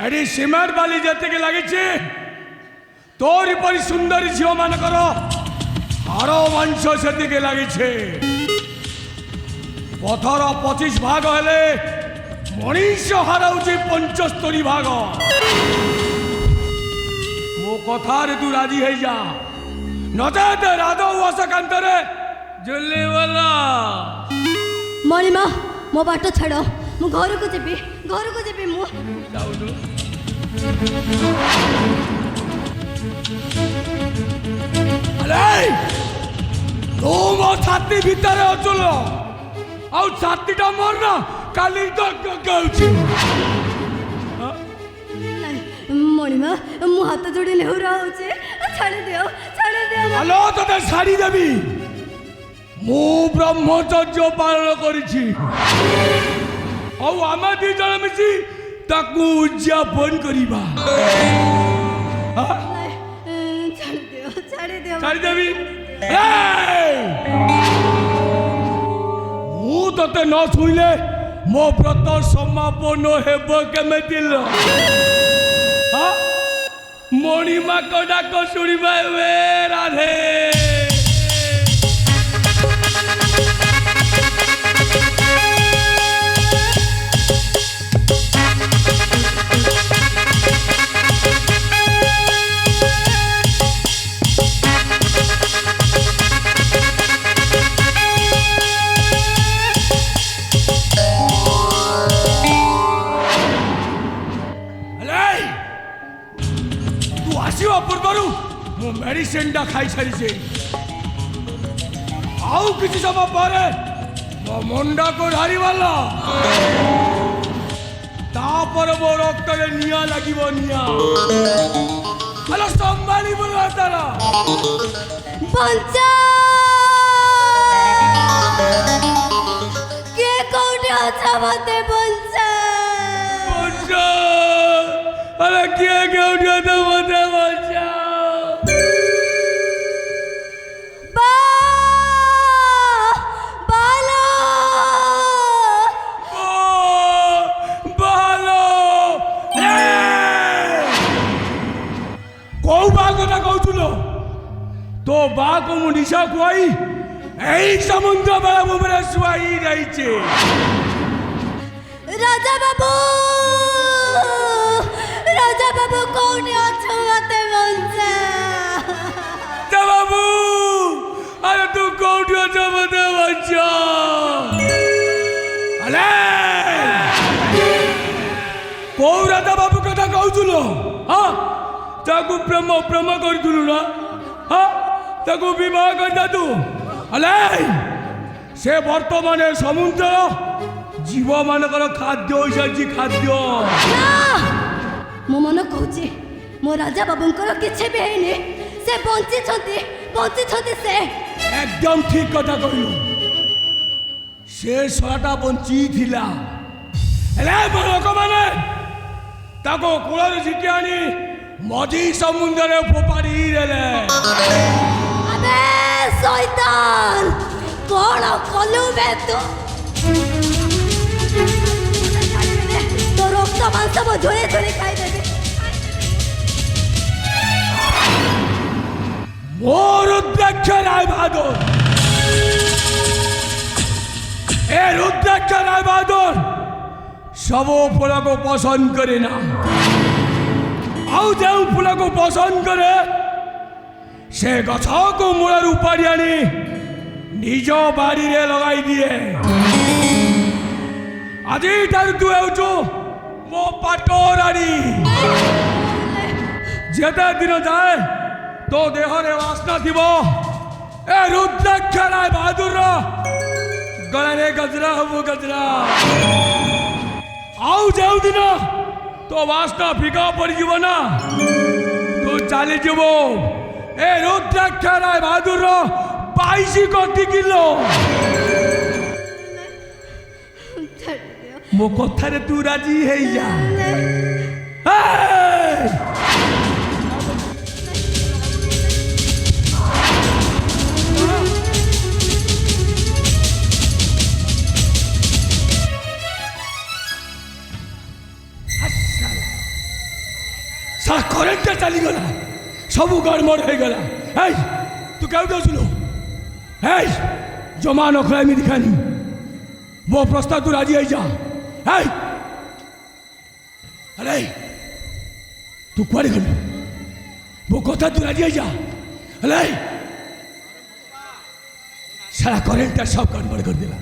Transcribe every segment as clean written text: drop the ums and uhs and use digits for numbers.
এটি সিমেন্ট বালি যেতিকি লাগিছে তোরি পরি সুন্দরী ঝিও মানকর হাড় মাংস সেতিকি লাগিছে। পথর 25 ভাগ হলে মଣିষ হার হচ্ছে 75 ভাগ। মো কথারে তু রাজি হয়ে যা, নচেত রাধব অসকান্তরে ঝুলি বলা। মণিমা মো বাଟ ଛାଡ଼, ମୁଁ ଘରକୁ ଯିବି ମୁଁ যাউনু। আরে তো মো ছাতি ভিতরে অচল ଆଉ ছাতিটা মোর না কালি তো গাউছি। ମଣିମା ମୁଁ ହାତ ଯୋଡ଼ି ନେହୁରା ହଉଛି, ଛାଡ଼ିଦିଅ হ্যালো তোতে শাড়ি দেবি। মু ব্রহ্মচর্য পালন করেছি ଆଉ ଆମେ ଦି ଜଣ ମିଶି ତାକୁ ଉଦ୍ଯାପନ କରିବା। ଛାଡ଼ିଦେବି। ମୁଁ ତତେ ନ ଛୁଇଁଲେ ମୋ ବ୍ରତ ସମାପନ ହେବ କେମିତି? ମଣିମାଙ୍କ ଡାକ ଶୁଣିବା ଏବେ ରାଧେ। ପୂର୍ବରୁ ମୁଁ ମେଡିସିନଟା ଖାଇସାରିଛି। ଆଉ କିଛି ସମୟ ପରେ ମୋ ମୁଣ୍ଡକୁ ଢାଳିଗଲା, ତାପରେ ମୋ ରକ୍ତରେ ନିଆଁ ଲାଗିବ। ନିଆଁ ହେଲେ ସମ୍ଭାଳିବୁ ନା ତାର। ବଞ୍ଚା କିଏ କୋଉଠି ଅଛ, ମତେ ବଞ୍ଚା। अरे क्या क्या उठा था मत बचा। बालो बालो कौ बा कथा कहूल तो बा को मु निशा खुआई यही समुद्र बेलाभूमि शुआई रही। राजा बाबू कोउठी अछ, मते बंचा। बाबू अरे तू कोउठी अछ, मते बंचा। अरे को राजा बाबू कथा कहूल? हाँ ताकू प्रेम प्रेम करूँ ना? हाँ ताकू विवाह करता तू? अरे से बर्तमान समुद्र जीव मानकर खाद्य हो सारी। खाद्य मो मन कहूँ मो राजा बाबूंकर किसी भी है से बंची से एकदम ठीक कथा कहलु। से छुआटा बंची थिला लोक मैंने कूल झिकी आनी मझी समुद्र फोपाड़ी देले। अबे शैतान कौन कलु बे तू? तो रक्त मांस मो झोले झोले खाई देबे। मोर रुद्राक्ष राय बहादुर ए रुद्राक्ष राय बहादुर सब फूल को पसंद करे ना। आउ जो फूल को पसंद करे से गछ को मूल उपाड़ी आनी निज बाड़ी रे लगाई दिए। आज तू हो मो पाटरानी। जेते दिन जाए तो देहरे वासना थी ए रुद्राक्ष राय बहादुर गले गजरा हबु गजरा। आउ जाऊ दिन तो वासना फिका पड़ जीव ना तू चली जीव ए रुद्राक्ष राय बहादुर 22 कोटी किलो। मो कथारे तू राजी है जा। सारा करेंट चली गला सब गड़बड़ हो गला है तू क्या दसलु है जमा नखरामी दिखानी वो प्रस्ताव तू राजी जा है अरे तू कुआड़े गलु वो कथा तू राजी जा अरे सारा करेंट सब गड़बड़ कर दिला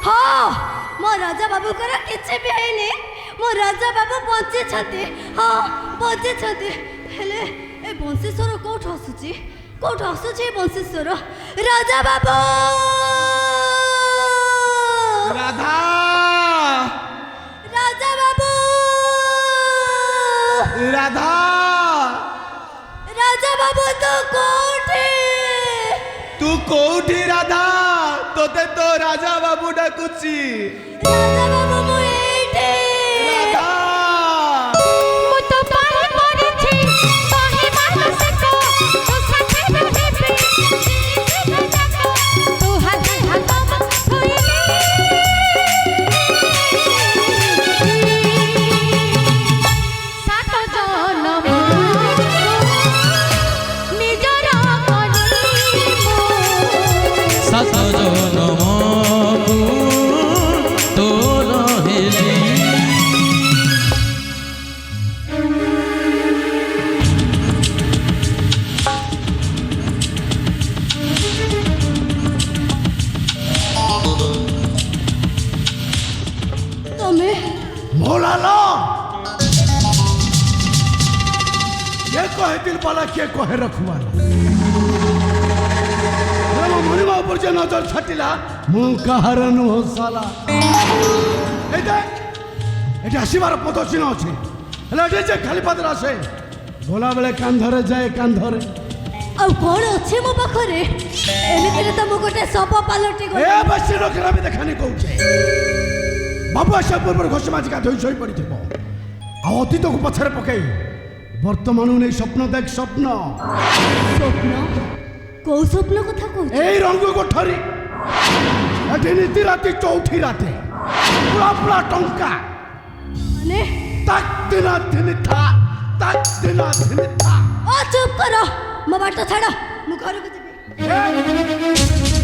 हाँ मो राजा बाबू कर किसी भी है मो राजा बाबू बंची हाँ बंची हेले ए बंशीश्वर कौट आसुची कौट आसुची बंशीश्वर राजा बाबू राधा राजा बाबू राधा राजा बाबू तू कोठी राधा तोते तो राजा बाबू डाकुची राजा बाबू मु एठे राधा मु तो पाले पड़िछि तोहे मानस को तू साथे रहिबे तू हाथ हाथ होइले सात जन्म निजर करिमु सात जन्म तोर हेली तमे मोलालो ये कहे दिल वाला के कहे रखवाला मनिमा ऊपर जे नजर छटिला मु कहार नु साला এটা আসিবার পথ চিহ্ন আছে হেলে এটি যে খালি পাত্র আসে গলা বেলে কান্ধরে যায় কান্ধরে ଆଉ କଣ ଅଛି ମୋ ପାଖରେ ଏମିତିରେ ତ ମୁଁ ଗୋଟେ ସପ ପାଲଟି ଏ ବସି ରଖରାମି ଦେଖାନି କହୁଛେ ବାବୁ ଆସିବା ପୂର୍ବରୁ ଘଷି ମାଜି ଗାଧୋଇ ଶୋଇ ପଡ଼ିଥିବ ଆଉ ଅତୀତକୁ ପଛରେ ପକାଇ ବର୍ତ୍ତମାନ ନେଇ ସ୍ୱପ୍ନ ଦେଖ ସ୍ୱପ୍ନ ସ୍ୱପ୍ନ କୋଉ ସ୍ୱପ୍ନ କଥା କହୁଛ এই রঙ কোঠরি এটি নীতি রাতে চৌঠি রাতে পুরা পুরা টঙ্কা মানে তাক দিনা দিন থা তাক দিনা দিন থা ও চুপ কর ମୋ ବାଟ ଛାଡ଼ ମୁଁ ଘରକୁ ଯିବି